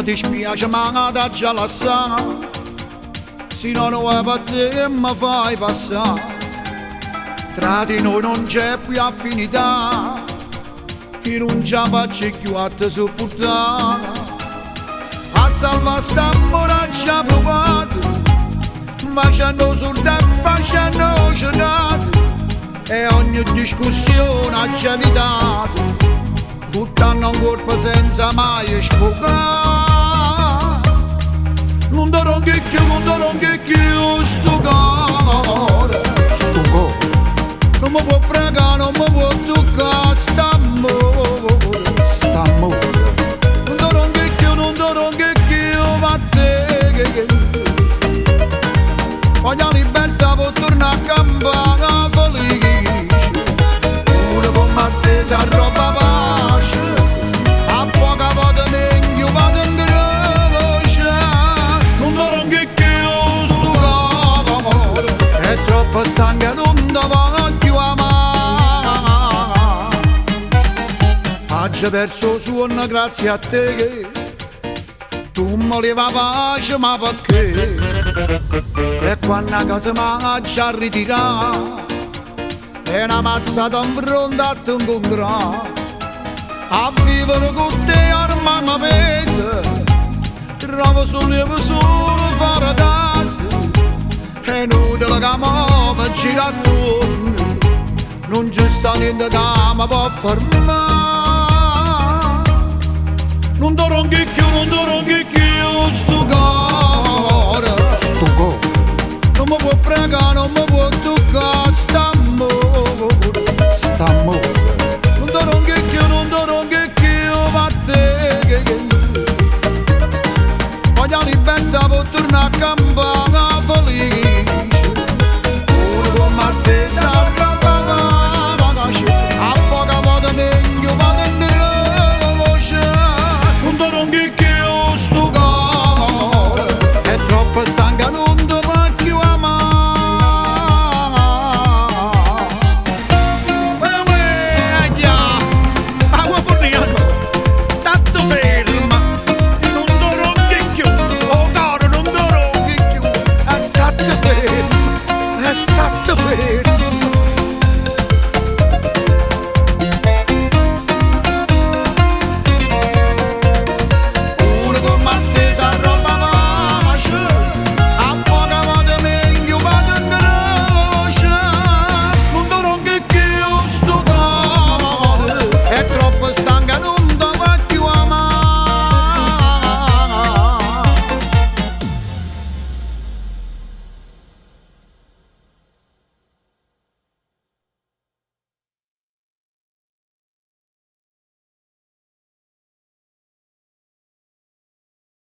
dispiace ma da già lasciare, se non vuoi per te mi fai passare, tra di noi non c'è più affinità, che non ci faccio più a te sopportare, a salvare st'amore ci ha provato, facendo sul tempo, facendo cenate, e ogni discussione ci ha evitato, buttando un colpo senza mai sfogare. Non darò che sto cuore, non mi può fregare, non mi può toccare st'amore. Non darò che va a te, voglio libertà per tornare a campare felice, una come a te si arroba pace, a poca volta meglio vado in croce. Non darò che sto cuore, è troppo stanca, non ti voglio amare. Oggi perso suono grazie a te che tu mi leva pace, ma perché? E quando a casa mi già ritirare, è una mazzata in fronte a te incontrare, a vivere con te ormai mi pesa, trovo sollievo solo fare casa, è inutile che mi gira attorno, non ci sta niente che mi può fermare. Non darò che sto cuore, non mi può fregare, non mi può toccare.